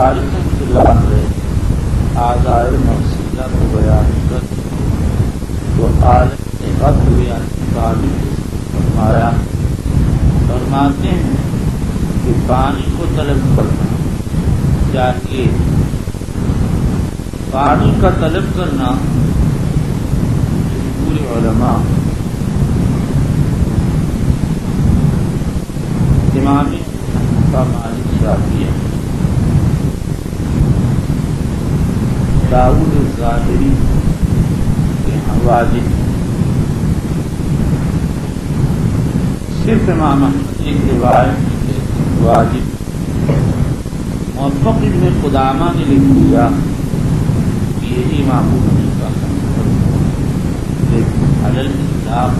بخاری رحمۃ اللہ علیہ آزائے موسیقہ کو بیان کر تو عالم فرمایا فرماتے ہیں کہ پانی کو طلب کرنا چاہیے. پانی کا طلب کرنا پورے علماء امام مالک شافعی داؤد الظاہری کے واجب صرف امام احمد ایک روایت واجب موفق ابن قدامہ نے لکھ دیا کہ یہی معمول حنیفہ کا لیکن علی الاطلاق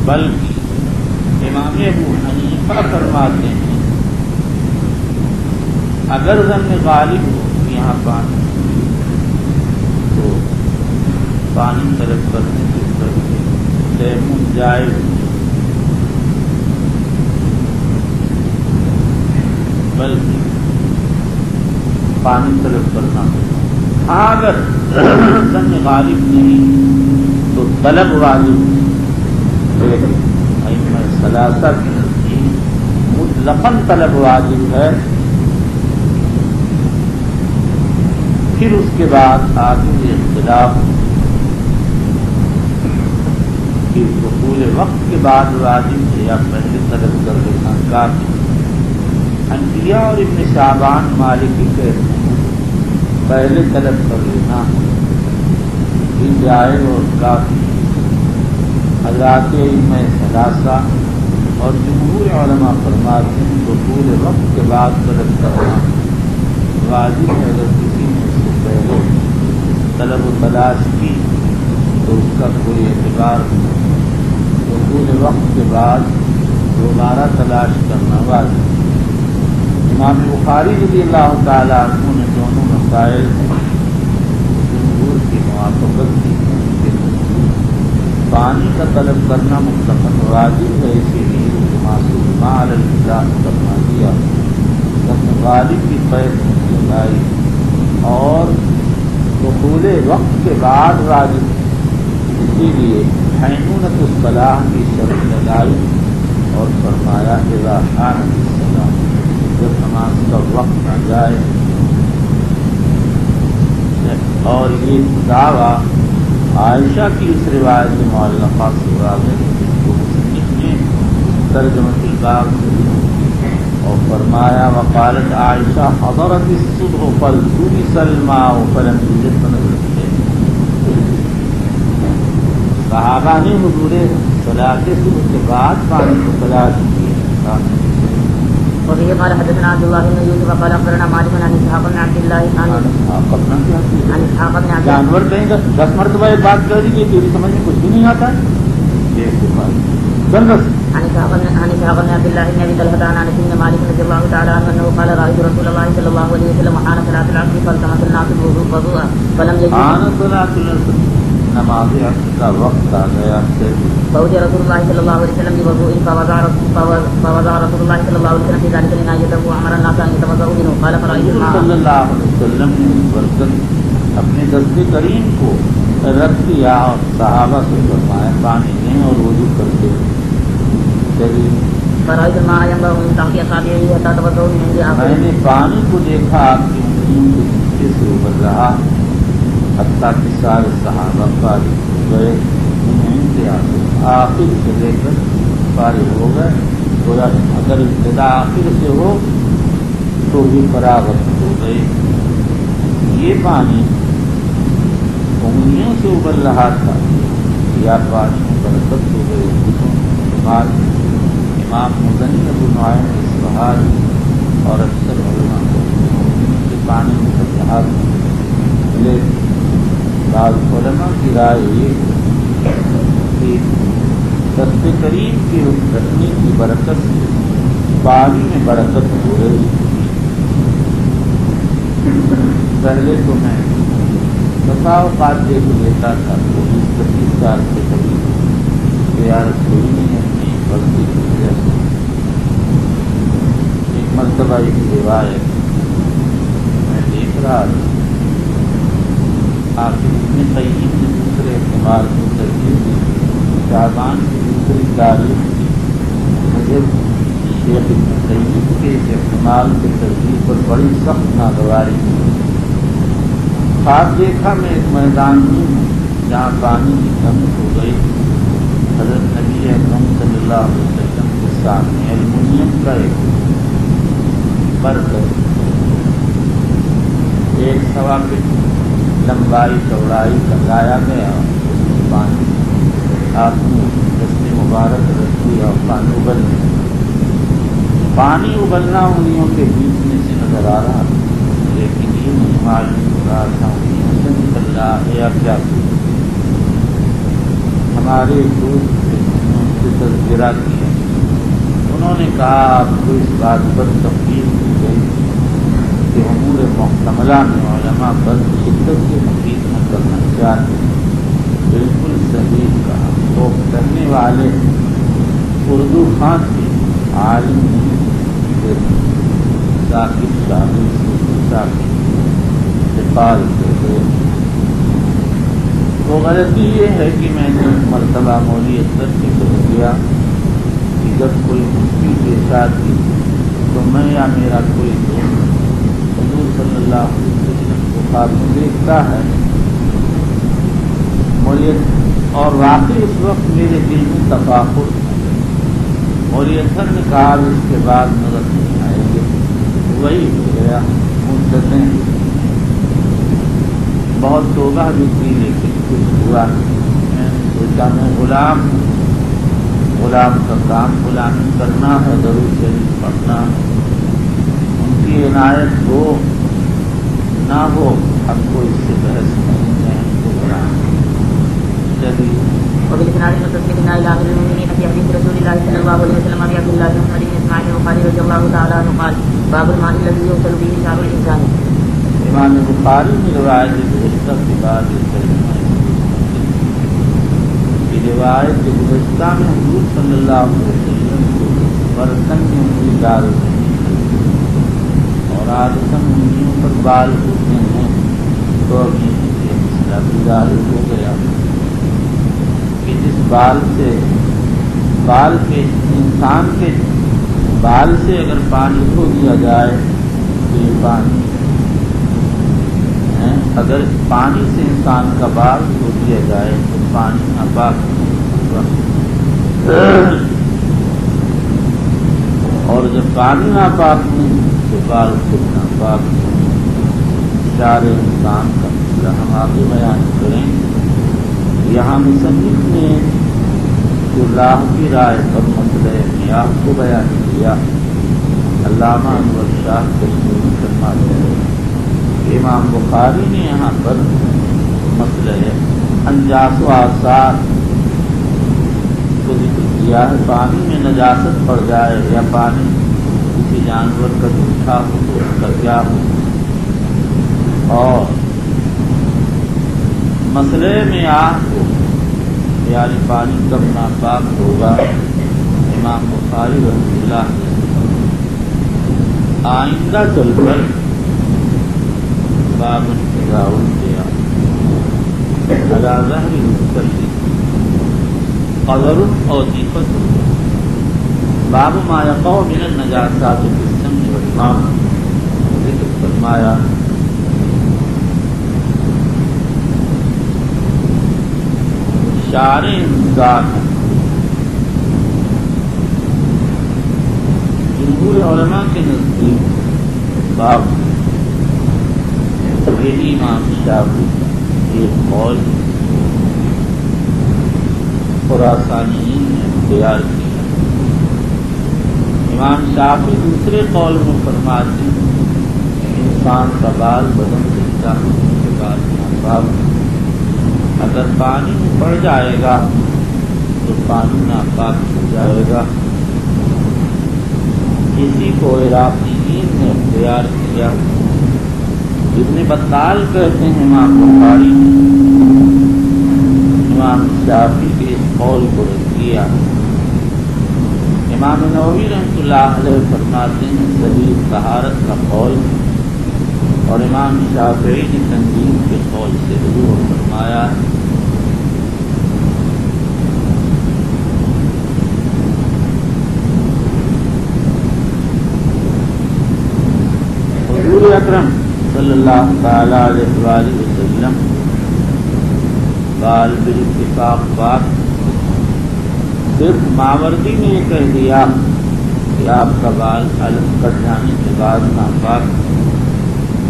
بلکہ امام ابو حنیفہ فرماتے ہیں اگر ظن غالب ہو یہاں پانی تو پانی طلب کرنے کے تیمم جائز بلکہ پانی طلب کرنا. ہاں اگر ظن غالب نہیں تو طلب واجب. ثلاثہ کی نزدیک مطلقاً طلب واجب ہے. پھر اس کے بعد آگے اختلاف کہ دخول وقت کے بعد واجب ہے یا پہلے طلب کر لینا کافی. حنفیہ اور ابن شعبان مالکی کہتے ہیں پہلے طلب کر لینا بھی جائز اور کافی. حضرات ائمہ ثلاثہ اور جمہور علماء فرماتے ہیں دخول وقت کے بعد طلب کرنا واجب ہے. اگر کسی نے اس سے پہلے طلب و تلاش کی تو اس کا کوئی اعتبار نہیں. دخول وقت کے بعد دوبارہ تلاش کرنا واجب. امام بخاری رضی اللہ تعالیٰ عنہ نے دونوں مسائل جمہور کی موافقت کی. پانی کا طلب کرنا مطلقاً واجب ہے. اسی لیے معصوم علی الاطلاق کرنا دیا غالب کی قید لگائی اور دخول وقت کے بعد واجب. اسی لیے حینونۃ الصلاح کی شرط لگائی اور فرمایا اذا حانت الصلاح جب نماز کا وقت آ جائے. اور یہ دعویٰ عائشہ کی اس روایت معلقہ سے واضح نے ترجمۃ الباب اور فرمایا وقالت عائشہ حضرت الصبح فالتمس الماء فلم يوجد فنزلت. صحابہ نے حضور صلاۃ صبح کے بعد پانی کو تلاش کیا. وفيه قال حدثنا عبد الله بن يوسف قال اخبرنا مالك عن اسحاق بن عبد الله عن اسحاق بن عبد جانور کہیں 10 مرتبہ ایک بات کہہ دی کہ تیری سمجھ میں کچھ بھی نہیں آتا ہے. عن اسحاق بن عبد الله بن ابي طلحه عن انس بن مالك رضي الله تعالى عنه انه قال رايت رسول الله صلى الله عليه وسلم حان صلاه العصر فالتمس الناس الوضوء فلم يجد حان صلاه العصر نماز عصر کا وقت آ گیا. فوجئ رسول الله صلى الله عليه وسلم بوضوء فوضع رسول الله صلى الله عليه وسلم في ذلك الاناء يده وامر الناس ان يتوضؤوا منه. قال فرايت الماء صلی اللہ علیہ وسلم نے اس برکت اپنے دست کریم کو رکھ دیا اور صحابہ سے فرمایا پانی لیں اور وضو کرتے چلیے. فرايت الماء ينبع من تحت اصابعه حتى توضؤوا من عند اخره. میں نے پانی کو دیکھا آپ کی انگلیوں کے نیچے سے ابل رہا حتیٰ کہ سارے صحابہ فارغ ہو گئے. آخر سے لے کر فارغ ہو گئے. گویا اگر ابتدا آخر سے ہو تو بھی فراغت ہو گئی. یہ پانی انگلیوں سے ابل رہا تھا یا پانی میں برکت ہو گئی. امام مزنی ابو نعیم اصفہانی اور اکثر علماء کے پانی میں فتحات ملے. بعض علماء کی رائے یہ کہ دست کریم کی رکھنے کی برکت سے پانی میں برکت ہو رہی. پہلے تو میں اوقات دیکھ لیتا تھا تو 20-25 سال کے قریب تیار کوئی نہیں اپنی غلطی کی وجہ سے مرتبہ ایک روایت میں دیکھ رہا تھا، آخر ابن قیم نے دوسرے احتمال کو ترجیح دی، شعبان کی دوسری تاریخ کی مجھے شیخ ابن قیم کے اس احتمال کے ترجیح پر بڑی سخت ناگواری کی۔ خواب دیکھا میں ایک میدان میں ہوں جہاں پانی کی کمی ہو گئی، حضرت نبی اکرم صلی اللہ علیہ وسلم کے سامنے ایلومینیم کا ایک برتن، 1.25 فٹ لمبائی چوڑائی کا لایا گیا، اس میں پانی آپ نے دست مبارک رکھی اور پانی ابلنا انگلیوں کے بیچ میں سے نظر آ رہا، لیکن یہ نہیں معلوم ہو رہا تھا انگلیوں سے نکل رہا ہے یا کیا۔ ہمارے دوست سے تذکرہ کیا، انہوں نے کہا آپ کو اس بات پر تفصیل کی گئی کہ امور محتملہ میں علماء پر شدت سے تقید نہ کرنا چاہیے۔ بالکل صحیح کہا، تو کرنے والے اردو خان کے عالم نہیں، ثاقب شامل سے پال کرتے۔ تو غلطی یہ ہے کہ میں نے مرتبہ مولی اثر کی کہہ دیا کہ جب کوئی مشکل پیش آتی تو میں یا میرا کوئی دوست حضور صلی اللہ علیہ وسلم کو خواب میں دیکھتا ہے، اور واقعی اس وقت میرے دل میں تفاخر تھا۔ مولی اثر نے کہا اس کے بعد نظر نہیں آئے گے، وہی ہو گیا، مدتیں بہت توبہ بھی کی لیکن کچھ ہوا نہیں۔ میں نے سوچا میں غلام ہوں، غلام کا کام غلامی کرنا ہے، درود شریف پڑھنا ہے، ان کی عنایت ہو نہ ہو ہم کو اس سے بحث نہیں ہے، ہم کو غلام چلیے۔ وبالإسناد المتصل إلى أمير المؤمنين في حديث رسول الله صلى الله عليه وسلم أبي عبد الله بن محمد بن إسماعيل البخاري رضي الله تعالى عنه قال: باب الماء الذي يغسل به شعر الإنسان۔ امام بخاری نے روایت گزشتہ کے بعد یہ روایت گزشتہ میں حضور صلی اللہ علیہ وسلم کو برتن میں انگلی ڈال رہی اور عادتاً انگلیوں پر بال ہوتے ہیں، تو ابھی یہ مسئلہ بھی ظاہر ہو گیا کہ جس بال کے انسان کے بال سے اگر پانی دھو دیا جائے تو یہ پانی، اگر پانی سے انسان کا بال دھو دیا جائے تو پانی ناپاک ہوگا، اور جب پانی ناپاک نہیں تو بال خود ناپاک ہوگا۔ شعر انسان کا مسئلہ ہم آگے بیان کریں۔ یہاں مصنف نے جو راہ کی رائے پر مسئلہ میاہ کو بیان کیا، علامہ انور شاہ کشمیری فرماتے ہیں، امام بخاری نے یہاں پر مسئلہ انجاس و آثار کو ذکر کیا ہے۔ پانی میں نجاست پڑ جائے یا پانی کسی جانور کا جھوٹا ہو تو اس کا کیا ہو، اور مسئلے میں کو یعنی پانی کب ناپاک ہوگا، امام بخاری رحمۃ اللہ نے آئندہ چل کر باب التجاوز کیا علی ظہر المصلی قدر اور صفت، باب ما یقع من النجاسات فی السمع والماء، ذکر فرمایا شعر انسان جمہور علماء کے نزدیک باب یہی امام شافعی ایک قول خراسانیین نے اختیار کیا۔ امام شافعی دوسرے قول میں فرماتے ہیں انسان کا بال بدن سے چاہنے کے بعد ناپاک، اگر پانی میں پڑ جائے گا تو پانی ناپاک ہو جائے گا۔ اسی کو عراقیین نے اختیار کیا۔ ابن بطال کہتے ہیں امام بخاری نے امام شافعی کے اس قول کو رد کیا۔ امام نووی رحمۃ اللہ علیہ فرماتے ہیں صحیح طہارت کا قول، اور امام شافعی نے تنظیم کے قول سے ضرور فرمایا حضور اکرم صلی اللہ تعالی علیہ وآلہ وسلم بال بالاتفاق بات صرف ماوردی نے یہ کہہ دیا کہ آپ کا بال الگ کٹ جانے کے بعد ناپاک،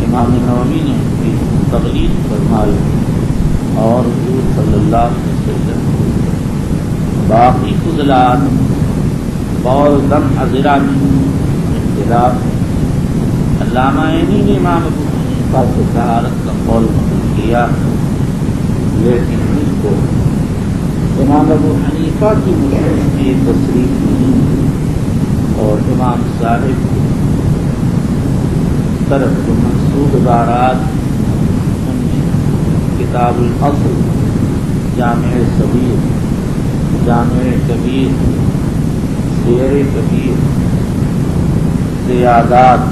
امام نووی نے اس کی تقلید فرمائی اور حضور صلی اللہ علیہ وسلم باقی فضلات بول دم حضرہ میں اختلاف۔ علامہ عینی نے امام ابو حنیفہ سے طہارت کا قول قبول کیا، لیکن اس کو امام ابو حنیفہ کی مشہور کی تصریح نہیں کی، اور امام صاحب کی طرف جو منسوب عبارات ان میں کتاب الاصل، جامع صغیر، جامع کبیر، سیر کبیر، زیادات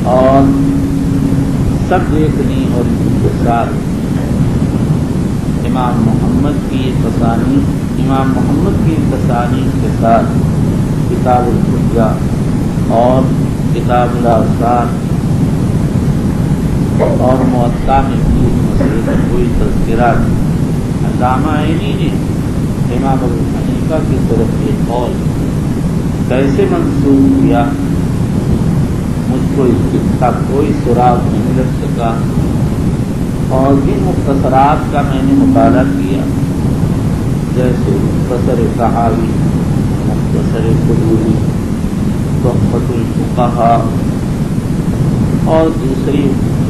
اور سب دیکھنی اور ان کے ساتھ امام محمد کی تصانیف کے ساتھ کتاب الحجہ اور کتاب الاوساط اور موطا میں بھی اس مسئلے کا کوئی تذکرہ نہیں۔ علامہ عینی نے امام ابو حنیفہ کی طرف یہ قول کیسے منسوخ کیا، مجھ کو اس کا کوئی سراغ نہیں لگ سکا، اور جن مختصرات کا میں نے مطالعہ کیا جیسے مختصر صحاوی، مختصر قدوری، تحفۃ الفقہا اور دوسری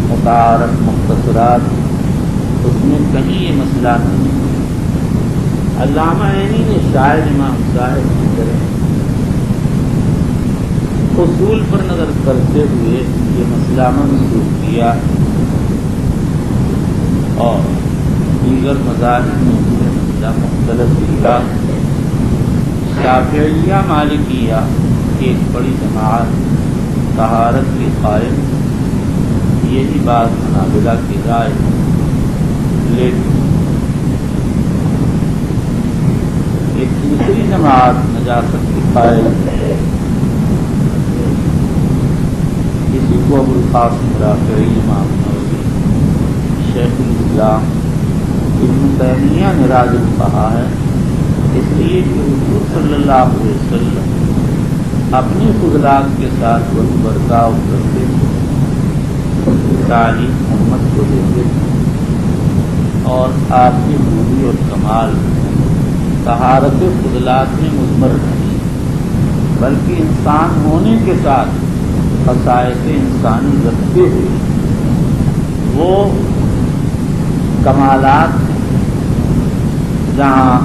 متعارف مختصرات، اس میں کہیں یہ مسئلہ نہیں۔ علامہ عینی نے شاید امام صاحب کی طرح اصول پر نظر کرتے ہوئے یہ مسئلہ منسوخ کیا، اور دیگر مذاہب میں یہ مسئلہ مختلف کیا۔ شافعیہ مالکیہ ایک بڑی جماعت طہارت کی قائم، یہی بات حنابلہ کی رائے، لیکن ایک دوسری جماعت نجاست کی قائل، اسی کو ابو القاسم رافعی، امام نووی، شیخ الاسلام ابن تیمیہ نے راجح کہا ہے، اس لیے کہ حضور صلی اللہ علیہ وسلم اپنی فضلات کے ساتھ وہ برتاؤ کرتے تعلیم امت کو دیتے، اور آپ کی خوبی اور کمال طہارت فضلات میں مضمر نہیں، بلکہ انسان ہونے کے ساتھ خصائص انسانی رکھتے ہوئے وہ کمالات جہاں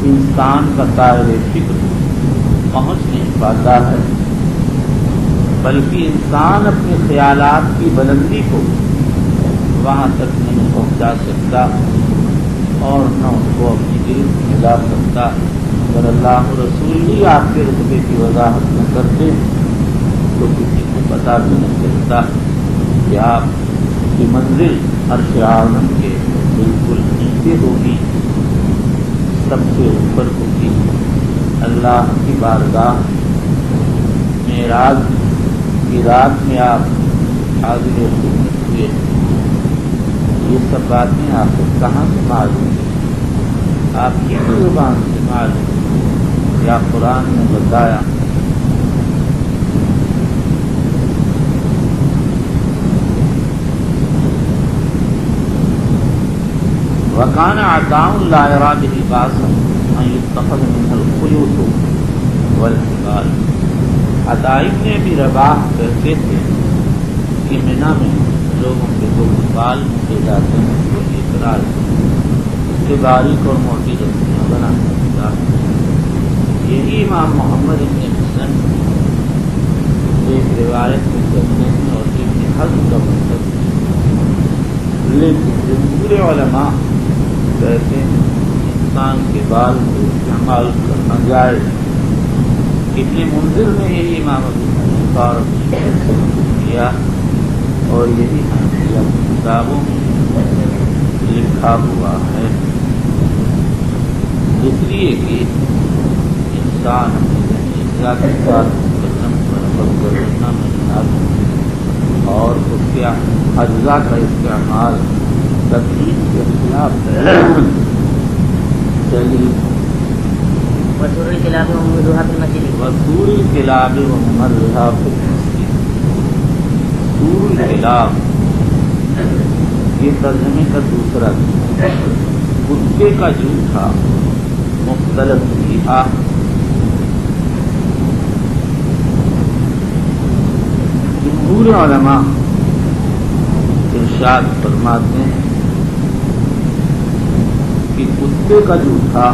انسان کا دائرۂ فکر پہنچ نہیں پاتا ہے، بلکہ انسان اپنے خیالات کی بلندی کو وہاں تک نہیں پہنچا سکتا اور نہ ان کو اپنی گرفت میں لا سکتا۔ اگر اللہ رسول ہی آپ کے رتبے کی وضاحت نہ کرتے تو کسی کو پتہ بھی نہیں چلتا کہ آپ کی منزل عرش اعظم کے بالکل نیچے ہوگی، سب سے اوپر ہوگی۔ اللہ کی بارگاہ معراج کی رات میں آپ حاضر خدمت ہوئے، یہ سب باتیں آپ کو کہاں سے معلوم ہیں؟ آپ کی زبان سے معلوم یا قرآن نے بتایا؟ وَكَانَ عَطَاءٌ لَا يَرَى بِهِ بَأْسًا أَن يُتَّخَذَ مِنْهُ الْخُيُوطُ وَالْجِبَالُ۔ عطاء ابن ابی رباح کہتے تھے کہ منی میں لوگوں کے دو بال مونڈے جاتے ہیں تو اقرار اس کے باریک اور موٹی رسیاں بنا سکتا ہے۔ یہی امام محمد ابن حسن ایک روایت میں کرتے ہیں اور ابن حزم کا مطلب، لیکن جمہور علماء کہتے ہیں انسان کے بال کو استعمال کرنا جائز. ابن منذر نے یہی امام ابو حنیفہ سے کیا اور یہی حنفیہ کی کتابوں میں لکھا ہوا ہے. اس لیے کہ انسان اشیاء کے ساتھ قدم پر عمل کرنا میں اور اس کے اجزاء کا استعمال تقریب کے خلاف ہے. چلیے وسور الكلاب وممرها في المسجد. وسور الكلاب وممرها في المسجد. سور الكلاب یہ ترجمے کا دوسرا کتے کا جوٹا مختلف کیا. جمہور علماء ارشاد فرماتے ہیں کہ کتے کا جوٹا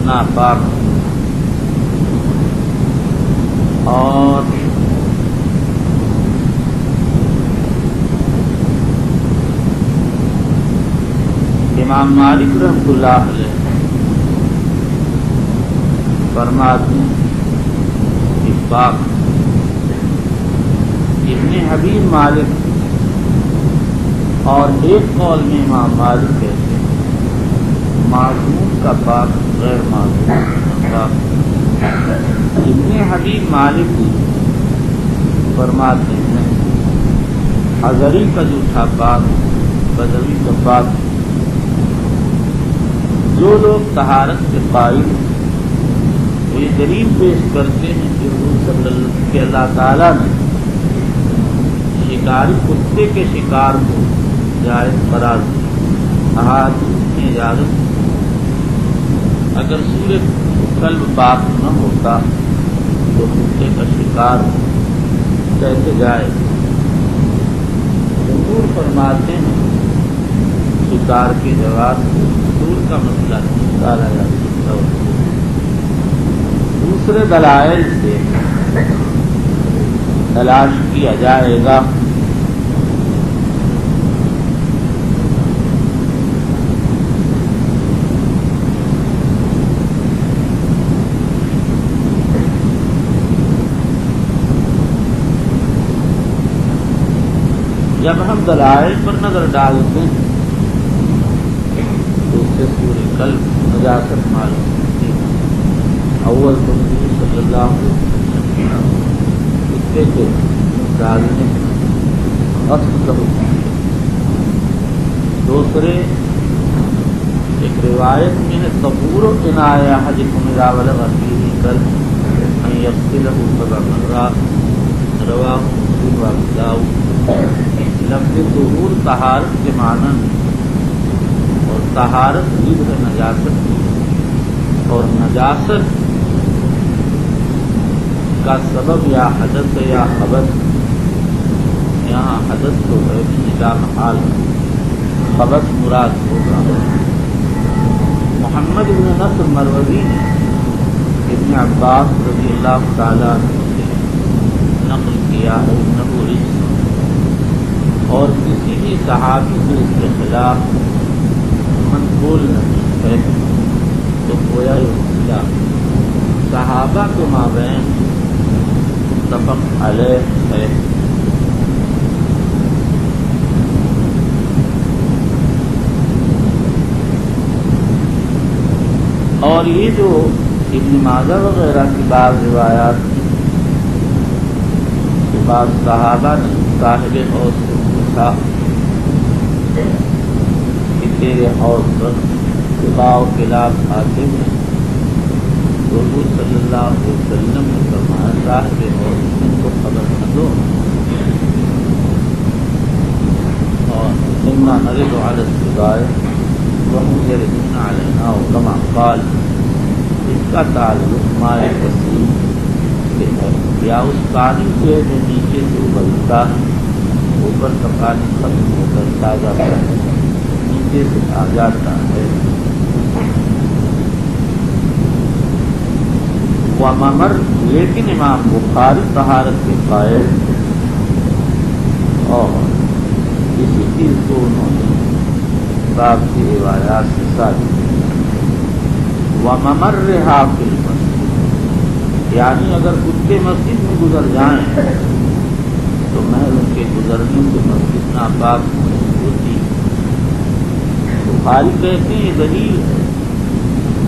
ناپاک اور امام مالک رحمۃ اللہ علیہ فرماتے ہیں کہ پاک. ابن حبیب مالک اور ایک قول میں امام مالک کہتے ہیں معصوم کا پاک غیر معصوم کا پاک. ابن حبیب مالک فرماتے ہیں حضری کا جوٹا پاک بدوی کا پاک. جو لوگ طہارت کے قائل وہ یہ دلیل پیش کرتے ہیں کہ اللہ تعالیٰ نے شکاری کتے کے شکار کو جائز قرار دیا. احادیث میں اجازت اگر سورج قلب پاک نہ ہوتا تو کتے کا شکار کیسے جائے. جمہور فرماتے ہیں شکار کے جواب دور کا مسئلہ نکالا جا سکتا ہے. دوسرے دلائل سے تلاش کیا جائے گا. جب ہم دلائل پر نظر ڈالتے ہیں تو اس سے پورے قلب نجاست معلوم ہوتی ہے. اول تو نبی صلی اللہ علیہ وسلم کتے کے ڈالنے اصل کا ہوتا ہے. دوسرے ایک روایت میں ہے طہور عنایا حجکم اذا بلغ فیہ الکلب ان یغسلہ سبع مرات رواہ مسلم و ابو داؤد. لفظ طہور طہارت کے معنی اور طہارت ضد ہے نجاست کی اور نجاست کا سبب یا حدث یا خبث. یہاں حدث تو ہے نکاح محال خبث مراد ہوگا. محمد بن نصر مروزی نے ابن عباس رضی اللہ تعالیٰ سے نقل کیا ہے انہ رجس اور کسی بھی صحابی سے اس کے خلاف منقول نہیں ہے تو گویا یہ مسئلہ صحابہ کے مابین متفق علیہ ہے. اور یہ جو ابن ماجہ وغیرہ کی بعض روایات کے بعد صحابہ نے صاحب حوض سے پوچھا کہ تیرے حوض پر کباؤ کلاب آتے ہیں تو حضور صلی اللہ علیہ وسلم نے فرمایا صاحب حوض ان کو خبر نہ دو اور اما نرد علی السبائے وهم يردون علينا وكما قال. اس کا تعلق مائع وسیع سے ہے یا اس پانی سے جو نیچے سے ابلتا ہے اوپر کا پانی ختم ہو کر تازہ پانی نیچے سے آ جاتا ہے. وممر لیکن امام بخاری طہارت کے قائل اور اسی چیز کو انہوں نے اسباب کی روایات سے ثابت ہے۔ وممرھا فی المسجد، یعنی اگر کتے مسجد میں گزر جائیں تو محض ان کے گزرنے سے مسجد ناپاک ہوتی۔ بخاری کہتے ہیں یہ دلیل ہے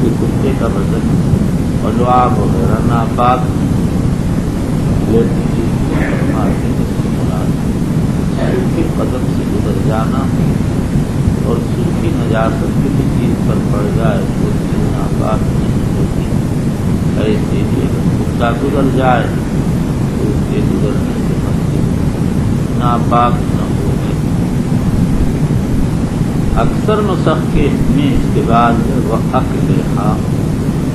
کہ کتے کا بدن اور لعاب وغیرہ ناپاک لیتی چیز سوکھے قدم سے گزر جانا اور سوکھی نجاست کسی چیز پر پڑ جائے تو چیز ناپاک نہیں ہوتی۔ ایسے ہی اگر کتا گزر جائے تو اس کے گزرنے سے مسجد ناپاک نہ ہوگی۔ اکثر نسخ کے میں اس کے بعد وَأَكْلِهَا،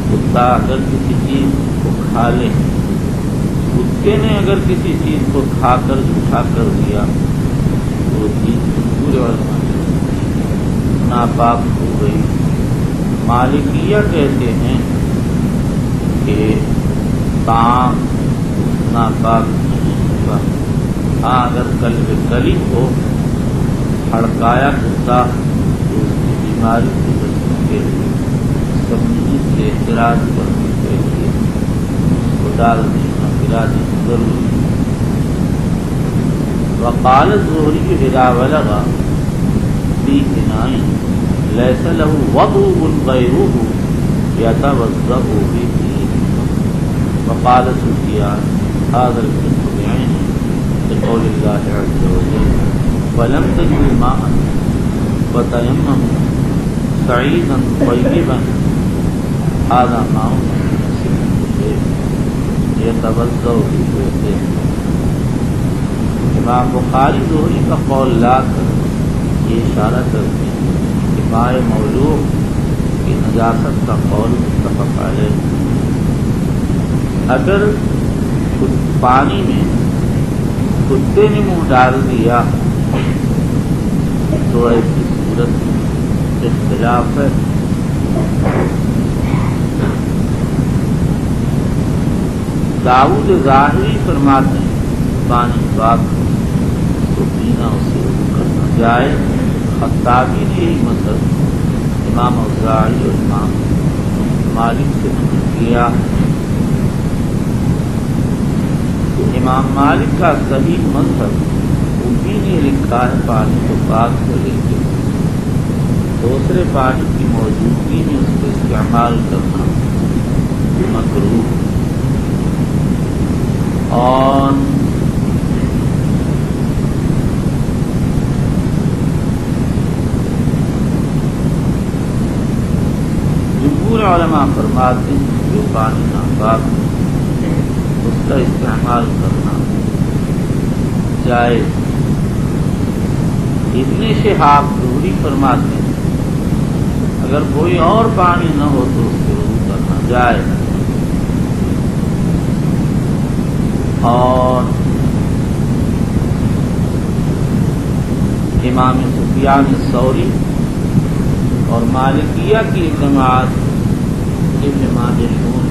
کتا اگر کسی چیز کو کھا لے، کتے نے اگر کسی چیز کو کھا کر جھوٹا کر دیا تو چیز پورے ناپاک ہو گئی۔ مالکیہ کہتے ہیں کہ طعام ناپاک نہیں ہوگا۔ ہاں اگر قلب کلی ہو ہڑکایا کتا تو اس کی بیماری سے بچنے کے لیے سمجھی سے اعتراض کرنے کے لیے اس کو ڈال دینا ارادی ضروری ہے۔ وقال الزہری اذا بلغ فی اناء لیس له وضوء غیرہ یتوضأ به، وقال سفیان هذا الفقه بعینه بقول اللہ عز وجل وَلَمْ تَجِدُوا مَاءً فَتَيَمَّمُوا صَعِيدًا طَيِّبًا هَذَا مَاءٌ يَتَوَضَّأُ بِهِ۔ امام بخاری زہری کا قول لا کر یہ اشارہ کرتے ہیں کہ مائع مولوع کی نجاست کا قول متفق علیہ۔ اگر پانی میں کتے نے منہ ڈال دیا تو ایسی صورت میں اختلاف ہے۔ داؤد ظاہری فرماتے ہیں پانی پاک تو پینا اسے وضو کرنا جائے۔ خطابی نے یہی مذہب امام اوزاعی اور امام مالک سے نقل کیا۔ امام مالک کا صحیح مذہب بھی نہیں لکھا ہے پانی کو پاک کو لے کے دوسرے پانی کی موجودگی میں اس کو استعمال کرنا مکروہ۔ اور جمہور علماء فرماتے ہیں جو پانی ناپاک اس کا استعمال کرنا جائز۔ ابن شہاب زہری فرماتے ہیں اگر کوئی اور پانی نہ ہو تو اس سے وضو کرنا جائے۔ اور امام سفیان الثوری اور مالکیہ کی جماعت ابن ماجشون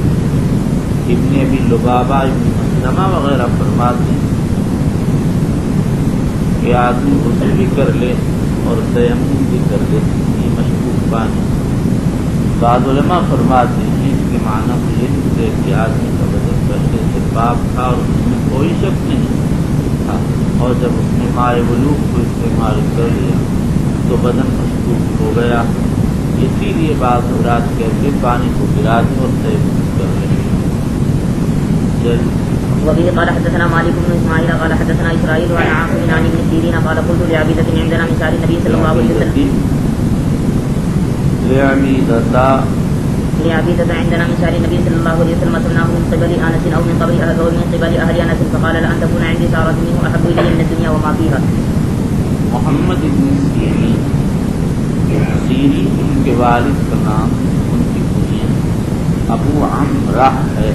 ابن ابی لبابہ ابن مسلمہ وغیرہ فرماتے ہیں کہ آدمی وضو بھی کر لے اور تیمم بھی کر لے یہ مشکوک پانی۔ بعض علماء فرماتے ہیں اس کے معنی یہ نکلے کہ آدمی کا بدن پہلے سے پاک تھا اور اس میں کوئی شک نہیں تھا، اور جب اس نے مائع ولوغ کو استعمال کر لیا تو بدن مشکوک ہو گیا، اسی لیے بعض حضرات کہتے پانی کو گرا دیں اور تیمم کر لیں۔ وبه قال حدثنا مالك بن اسماعيل قال حدثنا اسرائيل عن عاصم عن ابن سيرين قال قلت لعبيدة عندنا من شعر النبي صلى الله عليه وسلم لعبيدة عندنا من شعر النبي صلى الله عليه وسلم سمناه من قبل انس او من قبل اهل انس فقال لان تكون عندي سارة منه احب الي من الدنيا وما فيها۔ محمد بن سیری ان کے والد کا نام ان کی کنیت ابو عمرہ ہے۔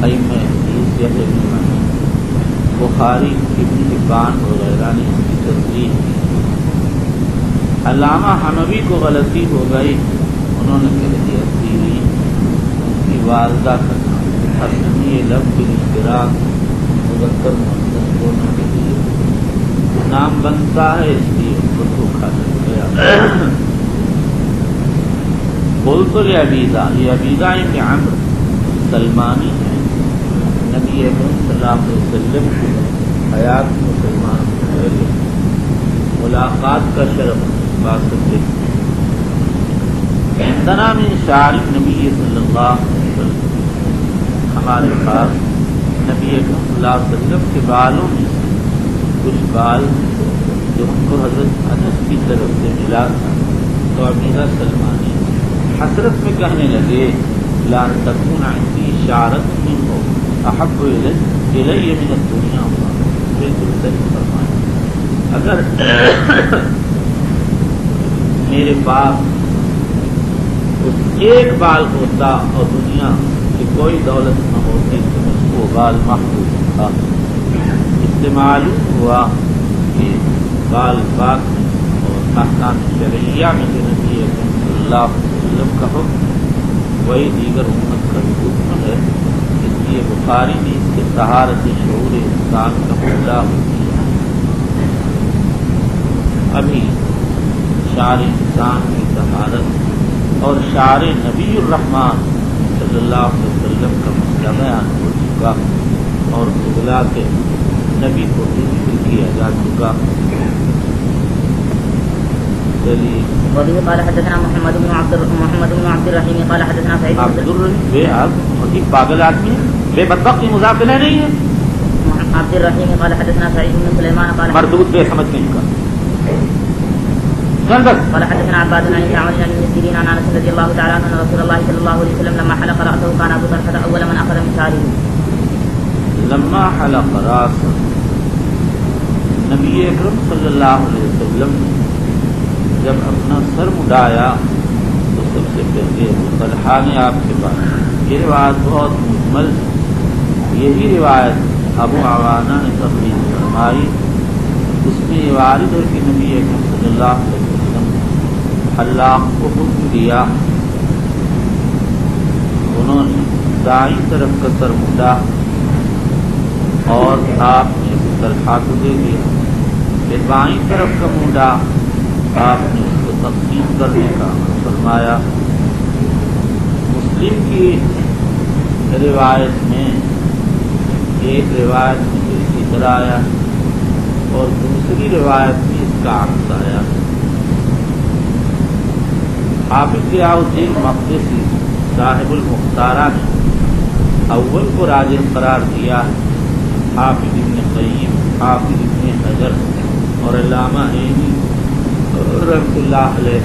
ائمہ حدیث یا بخاری ابن حبان وغیرہ نے اس کی تصریح کی۔ علامہ حنوی کو غلطی ہو گئی، انہوں نے کہہ دیا سیری ان کی والدہ کا نام، حسنی لفظ بالاشتراک مذکر مؤنث دونوں کے لیے نام بنتا ہے اس لیے ان کو دھوکا لگ گیا. قلت لعبیدہ، یہ عبیدہ ابن عمرو سلمانی ہے، نبی اکرم صلی اللہ علیہ وسلم کی حیات مسلمان پہلے ملاقات کا شرف باسط ہے. عندنا من شعر نبی صلی اللہ علیہ وسلم، ہمارے پاس نبی اکرم صلی اللہ علیہ وسلم کے بالوں میں کچھ بال جو ان کو حضرت انس کی طرف سے ملا تھا. تو عبیدہ سلمانی حسرت میں کہنے لگے لا تکون عندی شعرت منه احب الی من الدنیا. بالکل صحیح فرمایا، اگر میرے پاس اس ایک بال ہوتا اور دنیا کی کوئی دولت نہ ہوتی تو اس کو بال محفوظ تھا. اس سے معلوم ہوا کہ بال پاک اور احکام شرعیہ میں جو نبی اکرم صلی اللہ علیہ وسلم کا حکم وہی دیگر امت کا بھی حکم ہے. اس لیے بخاری نے اس کے طہارت شعور انسان کا مطلع ہوتی ہے. ابھی شعر انسان کی طہارت اور شعر نبی الرحمن صلی اللہ علیہ وسلم کا مسئلہ بیان ہو چکا اور اطلاع کے نبی کو ذکر کیا جا چکا. چلیے وبه قال حدثنا محمد بن عبد الرحيم قال حدثنا سعيد عبد الرحیم بے آپ پاگل آدمی بے بدبخت مضافہ نہیں ہے. عبد الرحيم قال حدثنا سعيد بن سليمان قال مردود بے سمجھ نہیں کا. قال حدثنا عباد بن عمرو بن مسكين عن انس رضي الله تعالى عنه ان رسول الله صلى الله عليه وسلم لما حلق راسه كان ابو طلحه اول من اخذ من شعره. لما حلق راسه، نبی اکرم صلی اللہ علیہ وسلم جب اپنا سر مڈایا تو سب سے پہلے ابو طلحہ نے آپ کے پاس، یہ روایت بہت مجمل، یہی روایت ابو عوانہ نے تخریج فرمائی. اس میں یہ وارد ہے کہ نبی اکرم صلی اللہ علیہ وسلم حلاق کو حکم دیا، انہوں نے دائیں طرف کا سر مڈا اور آپ نے ابو طلحہ کو دے دیا. پھر بائیں طرف کا مڈا آپ نے اس کو تقسیم کرنے کا فرمایا. مسلم کی روایت میں ایک روایت میں اسی طرح آیا اور دوسری روایت میں اس کا عکس آیا. حافظ ضیاء الدین مقدسی صاحب المختارہ نے اول کو راجح قرار دیا. حافظ ابن قیم، حافظ ابن حجر اور علامہ عینی رحمۃ اللہ علیہ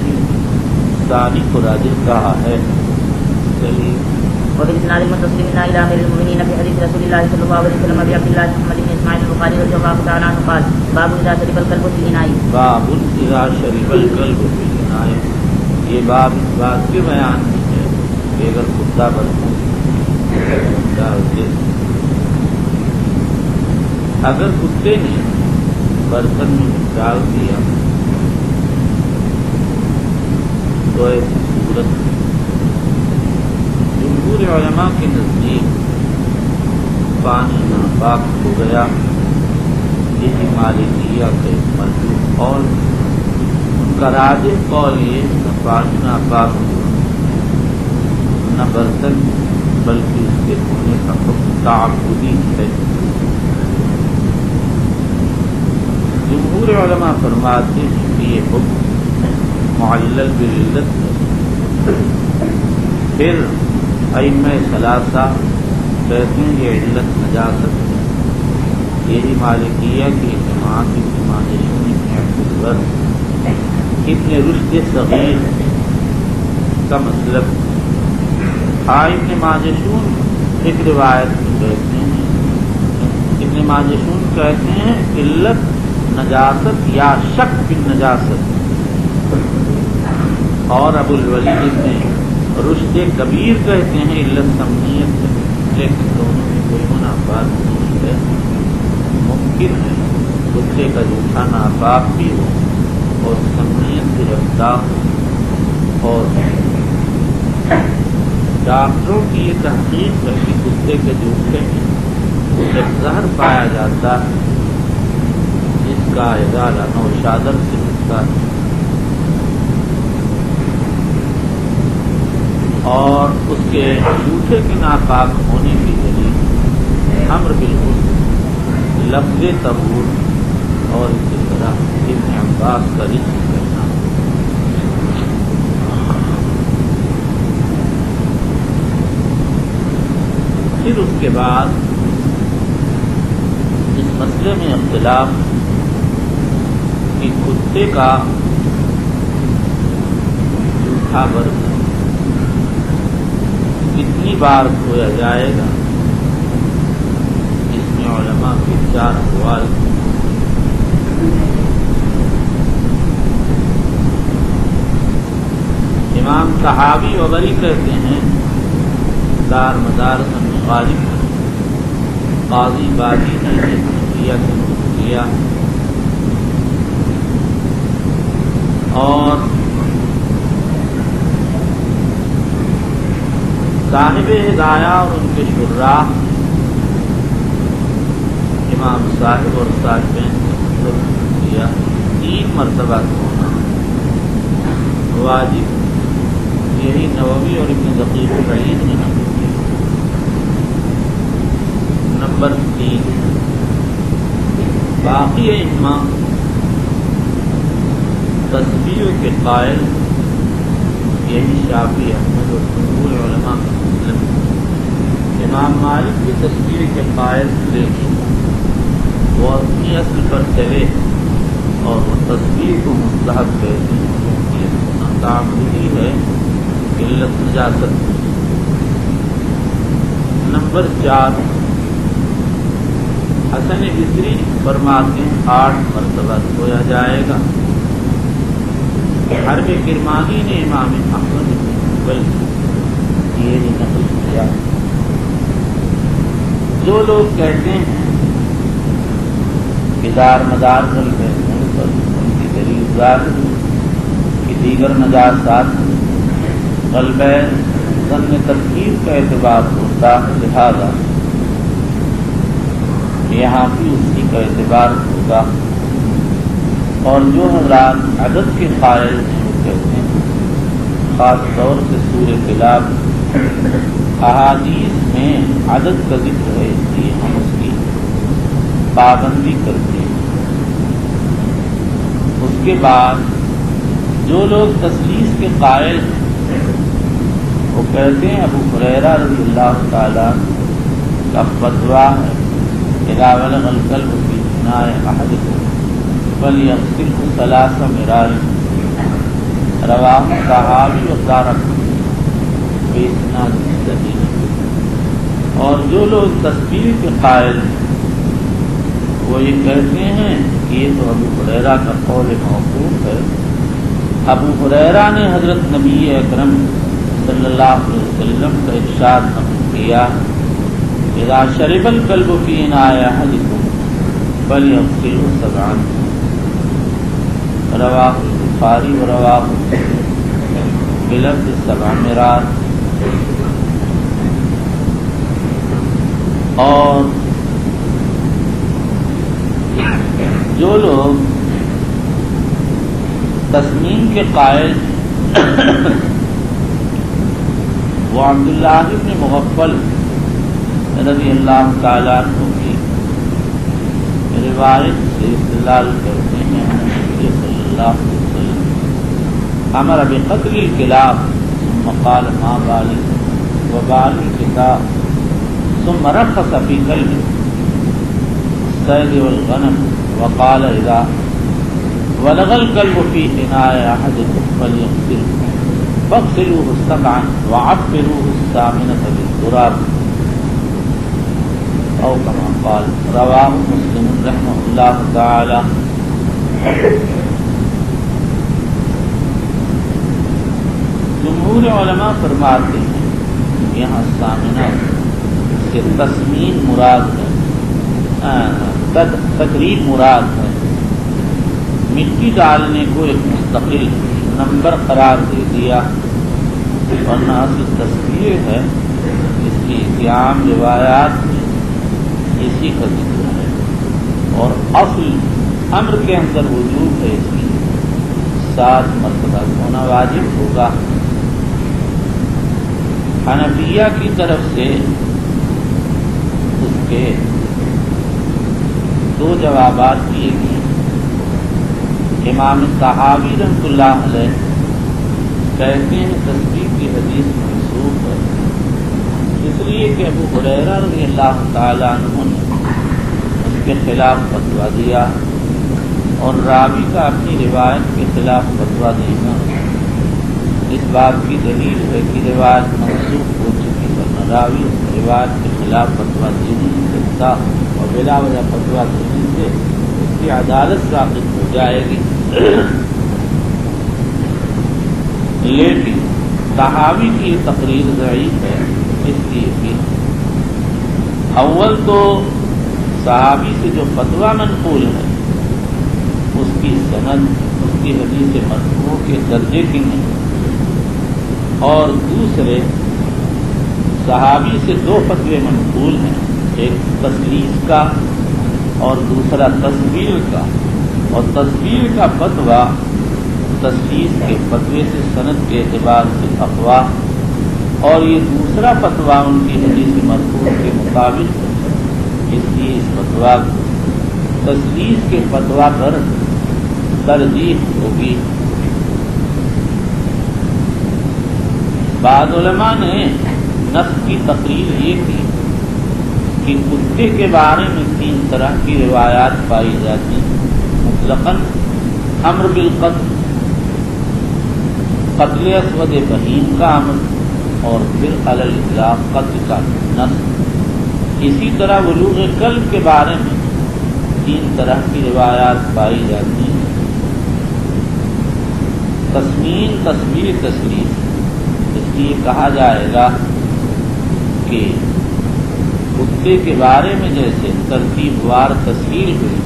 ثانی کو راجح کہا ہے. چلیے وبالاسناد المتصل منا الى امير المؤمنين في حديث رسول الله صلى الله عليه وسلم ابي عبد الله محمد بن اسماعيل البخاري رضي الله تعالى عنه قال باب اذا شرب الكلب في الاناء. باب اذا شرب الكلب في الاناء، یہ باب اس بات کے بیان ہے کہ اگر کتا برتن اگر کتے نے برتن میں ڈال دیا تو ایسی صورت جمہور علماء کے نزدیک پانی ناپاک ہو گیا. یہی مالکیہ کا ایک مرجوح قول، ان کا راجح قول یہ نہ پانی ناپاک ہوا نہ برتن، بلکہ اس کے دھونے کا حکم تعبدی ہے. جمہور علماء فرماتے ہیں کہ یہ حکم معلل بالعلت ہے. پھر ائمہ ثلاثہ کہتے ہیں یہ علت نجاست ہے. یہی مالکیہ کی جماعت ابن ماجشون ابن عبدالبر ابن رشد صغیر کا مطلب. ابن ماجشون ایک روایت میں کہتے ہیں، ابن ماجشون کہتے ہیں علت نجاست یا شک بالنجاست، اور ابو الولید ابن رشد کبیر کہتے ہیں علت سمنیت ہے. لیکن دونوں میں کوئی منافات نہیں ہے. ممکن ہے کتے کا جوٹھا ناپاک بھی ہو اور سمنیت سے رفتار ہو. اور ڈاکٹروں کی یہ تحقیق ہے کہ کتے کے جوٹھے میں ایک زہر پایا جاتا ہے جس کا ازالہ نوشادر سے ہوتا ہے، اور اس کے جھوٹے کے ناپاک ہونے کی دلیل امر بالکل لفظ طہور اور اسی طرح ابن عباس کا ذکر کرنا۔ پھر اس کے بعد اس مسئلے میں اختلاف کہ کتے کا جھوٹا برتن کتنی بار دھویا جائے گا، اس میں علماء کے 4 اقوال۔ امام صحابی وغیرہ کہتے ہیں دار مدار غالب قاضی بازی نے کیا کیا، اور صاحب ہدایہ اور ان کے شراح امام صاحب اور صاحبین نے کیا 3 مرتبہ ہونا واجب، یہی نووی اور ابن دقیق العید نے نقل کیا۔ نمبر 3 باقی ائمہ تسبیح کے قائل، یہی شافعی احمد اور جمہور علماء مسلم۔ امام مالک بھی تسبیح کے قائل، لیکن وہ اپنی اصل پر چلے اور وہ تسبیح کو مستحب کہتے ہیں، یہ تعبدی ہے، قلت نجاست۔ نمبر 4 حسن بصری فرماتے ہیں 8 مرتبہ دھویا جائے گا۔ حرب کرمانی نے امام احمد بن حنبل یہ نقل کیا۔ جو لوگ کہتے ہیں کہ دار مدار کر کہتے ہیں پر ان کی دلیل ظاہر کہ دیگر نجاسات قلبین ظن تطہیر کا اعتبار ہوتا ہے، لہذا یہاں بھی اسی کا اعتبار ہوگا۔ اور جو حضرات عدد کے قائل ہیں وہ کہتے ہیں خاص طور سے سورہ خلاف احادیث میں عدد کا ذکر ہے، اس لیے ہم اس کی پابندی کرتے ہیں۔ اس کے بعد جو لوگ تثلیث کے قائل ہیں وہ کہتے ہیں ابو ہریرہ رضی اللہ تعالیٰ کا فتویٰ ہے اذا بلغ الكلب في اناء احدكم فليغسله 3 مرار، رواہ صحابی والدارقطنی باسناد صحیح۔ اور جو لوگ تسبیح کے قائل ہیں وہ یہ کہتے ہیں کہ یہ تو ابو ہریرہ کا قول موقوف ہے۔ ابو ہریرہ نے حضرت نبی اکرم صلی اللہ علیہ وسلم کا ارشاد نقل کیا اذا شرب الكلب في اناء احدكم فليغسله 7، رواہ البخاری و رواہ بلفظ 7 مرار۔ اور جو لوگ تسنیم کے قائل وہ عبداللہ بن مغفل رضی اللہ تعالیٰ عنہ کی روایت سے استدلال کرتے ہیں نبی صلی اللہ علیہ وسلم امر بقتل الکلاب ثم قال ما بال وبال الكتاب ثم رخص في كلب الصيد والغنم وقال اذا ولغ الكلب في اناء احدكم فليغسله فاغسلوه 7 وعفروه 8 بالتراب او كما قال، رواہ مسلم رحمہ اللہ تعالی۔ جمہور علماء فرماتے ہیں یہاں سامنا سے تسمین مراد ہے، تقریب مراد ہے، مٹی ڈالنے کو ایک مستقل نمبر قرار دے دیا، ورنہ اصل تصویر ہے، اس کی عام روایات میں اسی کا ذکر ہے، اور اصل امر کے اندر وجوب ہے، اس کی 7 مرتبہ ہونا واجب ہوگا۔ حنفیہ کی طرف سے اس کے 2 جوابات دیے گئے۔ امام طحاوی رحمۃ اللہ علیہ کہتے ہیں تسبیح کی حدیث منسوخ ہے، اس لیے کہ ابو ہریرہ رضی اللہ تعالیٰ عنہ نے اس کے خلاف فتویٰ دیا، اور راوی کا اپنی روایت کے خلاف فتویٰ دینا اس بات کی دلیل ہے کہ روایت منسوخ ہو چکی، ورنہ راوی روایت کے خلاف فتویٰ دے نہیں سکتا، اور بلا وجہ فتویٰ دینے سے اس کی عدالت ثابت ہو جائے گی۔ لیکن طحاوی کی تقریر ضعیف ہے، اس لیے کہ اول تو صحابی سے جو فتویٰ منقول ہے اس کی سند اس کی حدیث مرفوع کے درجے کی نہیں، اور دوسرے صحابی سے 2 فتوے منقول ہیں، ایک تسلیس کا اور دوسرا تصویر کا، اور تصویر کا فتویٰ تسلیس کے فتوے سے سند کے اعتبار سے اقوا، اور یہ دوسرا فتویٰ ان کی حدیث مرفوع کے مطابق ہے، اس لیے اس فتویٰ تسلیس کے فتویٰ پر ترجیح ہوگی۔ بعض علماء نے نص کی تقریر یہ کی کہ کتے کے بارے میں 3 طرح کی روایات پائی جاتی ہیں، مطلقاً امر بالقتل، قتل اسود بہیم کا امر، اور پھر علی الاطلاق قتل کا نص۔ اسی طرح بلوغ کلب کے بارے میں 3 طرح کی روایات پائی جاتی ہیں، تسمین، تصویر، تسلیس۔ اس لیے کہا جائے گا کہ کتے کے بارے میں جیسے ترتیب وار تصویر ہوئی،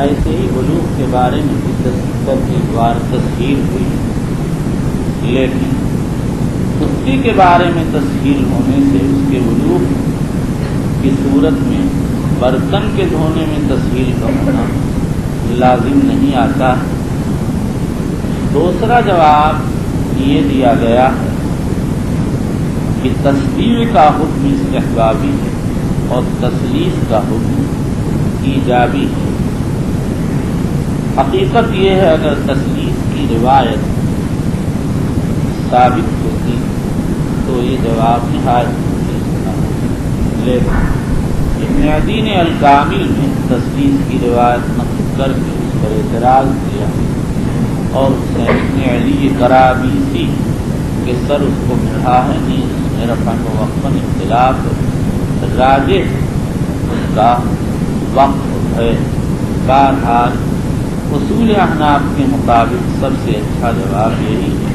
ایسے ہی بلوغ کے بارے میں بھی ترتیب وار تصویر ہوئی، لیکن کتے کے بارے میں تصویر ہونے سے اس کے بلوغ کی صورت میں برتن کے دھونے میں تصویر کا ہونا لازم نہیں آتا۔ دوسرا جواب یہ دیا گیا ہے کہ تصویر کا حکم استحبابی ہے اور تسلیس کا حکم ایجابی ہے۔ حقیقت یہ ہے اگر تسلیس کی روایت ثابت ہوتی تو یہ جواب نہایت مفید تھا، لیکن ابن عدی نے الکامل میں تسلیس کی روایت نقل کر کے اس پر اعتراض کیا، اور اس نے ابن علی کرابیسی کے سر اس کو مڑھا ہے، نہیں میرا فن و وقفن اختلاف راجح اس کا وقف ہے۔ بہرحال اصول احناف کے مطابق سب سے اچھا جواب یہی ہے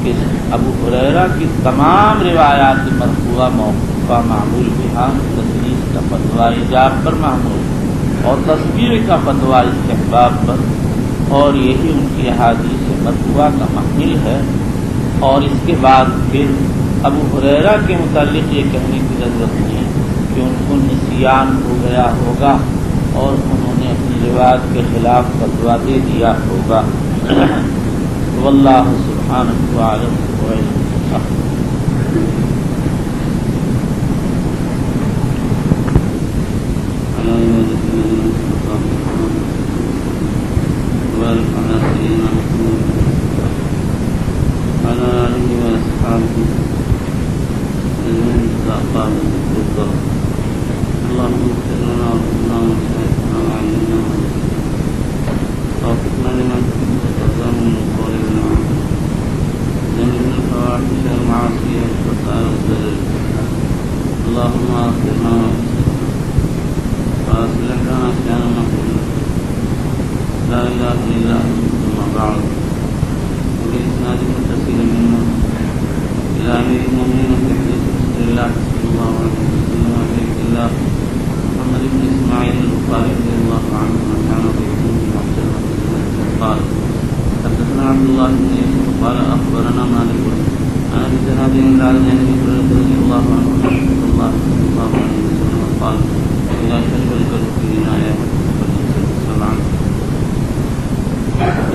کہ ابو ہریرہ کی تمام روایات مرفوعہ موقوفہ معمول بہا، تسلیس کا فتویٰ ایجاب پر معمول اور تصویر کا فتویٰ استحباب پر، اور یہی ان کی احادیث مرفوعہ کا محمل ہے۔ اور اس کے بعد پھر ابو ہریرہ کے متعلق یہ کہنے کی ضرورت نہیں ہے کہ ان کو نسیان ہو گیا ہوگا اور انہوں نے اپنی روایت کے خلاف فتویٰ دے دیا ہوگا۔ واللہ سبحانہ وعلم عنه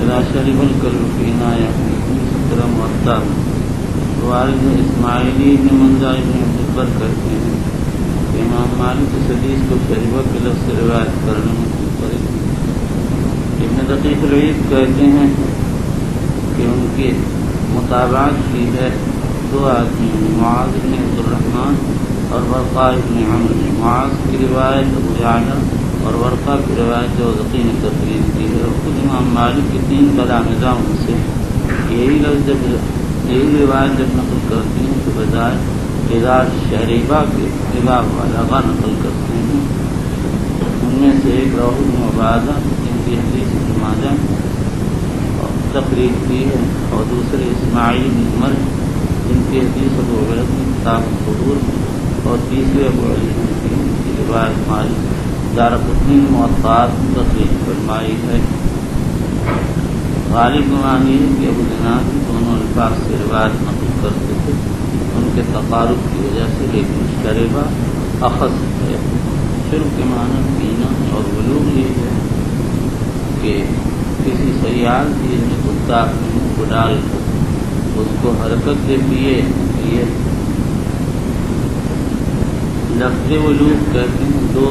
إذا شرب الكلب في إناء أحدكم ستر مؤطر. والد اسماعیلی ابن منذر ابن عبدالبر کرتے ہیں کہ امام مالک اس حدیث کو شریبہ کے لفظ سے روایت کرنے میں منفرد ہیں. ابن دقیق العید کہتے ہیں کہ ان کی مطابعت کی ہے دو آدمی معاذ بن عبد الرحمن اور ورقہ ابن عمرو. معاذ کی روایت ابو یعلا اور ورقہ کی روایت جو ذقی نے تفریح کی ہے. اور خود امام مالک کی تین تلامذہ ان سے یہی روایت جب نقل کرتی ہیں تو بجائے اذا شریبہ کے اذا والغا نقل کرتے ہیں. ان میں سے ایک روح بن عبادہ جن کی حدیث ابن ماجہ تقریر کی ہے اور دوسرے اسماعیل بن عمر جن کی حدیث ابو عبیدہ کی کتاب القبور اور تیسرے ابو علی کی روایت مالک دارقطنی موطئات تقریر فرمائی ہے. غالب گمان یہ کہ ابو زناد دونوں الفاظ سے روایت نقل کرتے تھے ان کے تقارب کی وجہ سے، لیکن شریبہ اخذ ہے. شرب کے معنی پینا اور بلوغ یہ ہے کہ کسی سیال چیز میں کتا اپنے منہ کو ڈال کر اس کو حرکت سے پیے. لفظ بلوغ کہتے ہیں دو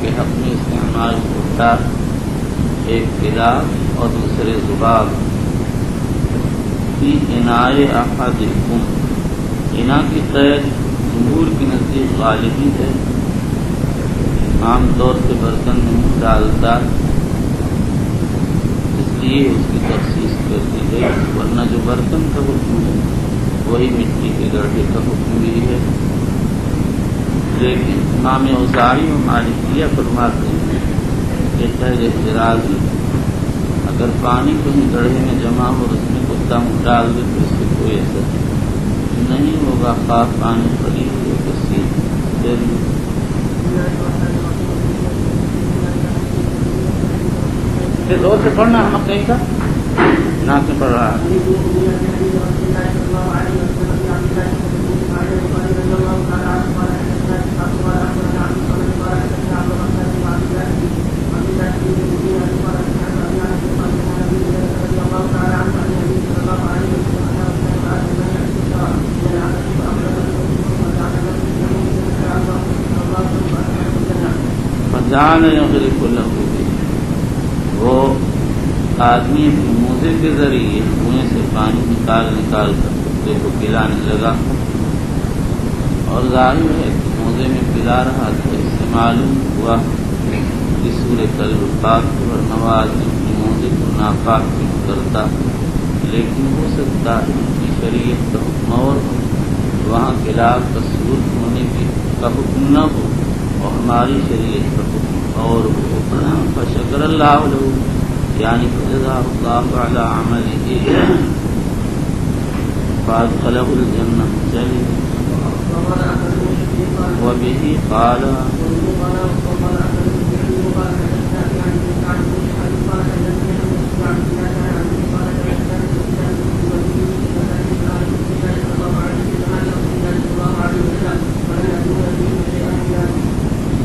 کے حق میں استعمال ہوتا، ایک کلاب اور دوسرے زباب. فی اناء احدکم، انا کی قید جمہور کے نزدیک غالبی ہے، عام طور سے برتن میں منہ ڈالتا، اس لیے اس کی تخصیص کر دی گئی. ورنہ جو برتن کا حکم ہے وہی مٹی کے گڑھے کا حکم بھی ہے. لیکن امام اوزاعی و مالکیہ فرماتے ہیں کہ خیر اعتراضی اگر پانی کہیں گڑھے میں جمع ہو اور اس میں کتا منہ ڈال دے تو اس سے کوئی اثر نہیں ہوگا، خاص پانی پڑی ہو کسی زور سے پڑھنا ہم کہیں کا ناک میں پڑھ رہا ہے. جان یغرف له به، وہ آدمی اپنے موزے کے ذریعے کنویں سے پانی نکال کر کتے کو پلانے لگا، اور ظاہر ہے کہ موزے میں پلا رہا تھا. اس سے معلوم ہوا کہ سورۃ الفاق پر نواز اپنے موزے کو ناپاک کیوں کرتا. لیکن ہو سکتا ہے کہ شریعت کا حکم اور وہاں خلاف کا سور ہونے کا حکم نہ ہو اور ہماری شریعت کا حکم اور فشکر اللہ له یعنی فجزاہ اللہ علی عملہ فادخلہ الجنہ. چلیے وبہ قال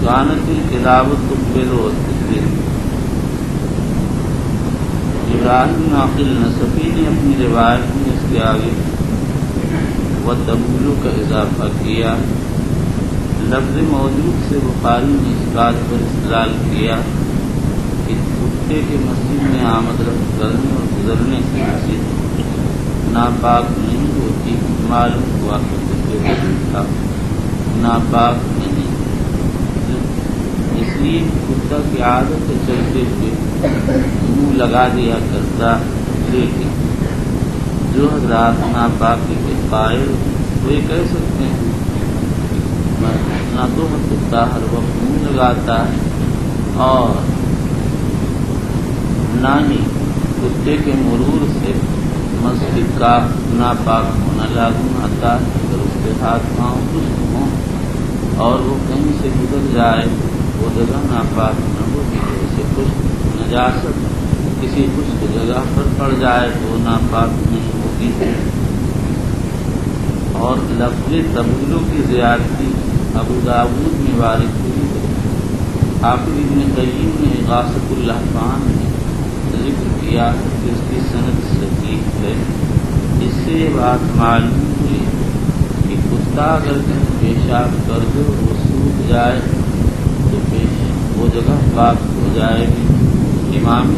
کانت الکلاب تقبل والتدبیر. ابراہیم ناقل نصفی نے اپنی روایت میں اس کے آگے وتبول کا اضافہ کیا. لفظ موجود سے بخاری نے اس بات پر استدلال کیا کہ کتے کے مسجد میں آمد رفت کرنے اور گزرنے سے مسجد ناپاک نہیں ہوتی. معلوم ہوا کہ کتے کا ناپاک نہیں، اس لیے کتا کی عادت سے چلتے ہوئے منہ لگا دیا کرتا. لیکن جو حضرات ناپاکی کے قائل وہ یہ کہہ سکتے ہیں نہ تو کتا ہر وقت منہ لگاتا ہے اور نہ ہی کتے کے مرور سے مسجد کا ناپاک ہونا لازم آتا ہے. اگر اس کے ہاتھ پاؤں خشک ہوں اور وہ کہیں سے گزر جائے وہ جگہ ناپاک نہ ہوتی. جیسے خشک نجاست کسی خشک جگہ پر پڑ جائے تو وہ ناپاک نہیں ہوتی ہے. اور لفظ تبولو کی زیادتی ابو داؤد میں وارد ہوئی ہے حافظ ابن قیم نے غاثۃ اللہفان میں ذکر کیا کہ اس کی سند صحیح ہے۔ اس سے یہ بات معلوم ہوئی کہ کتا اگر کہیں پیشاب کر دو وہ سوکھ جائے تو وہ جگہ پاک ہو جائے گی۔ امام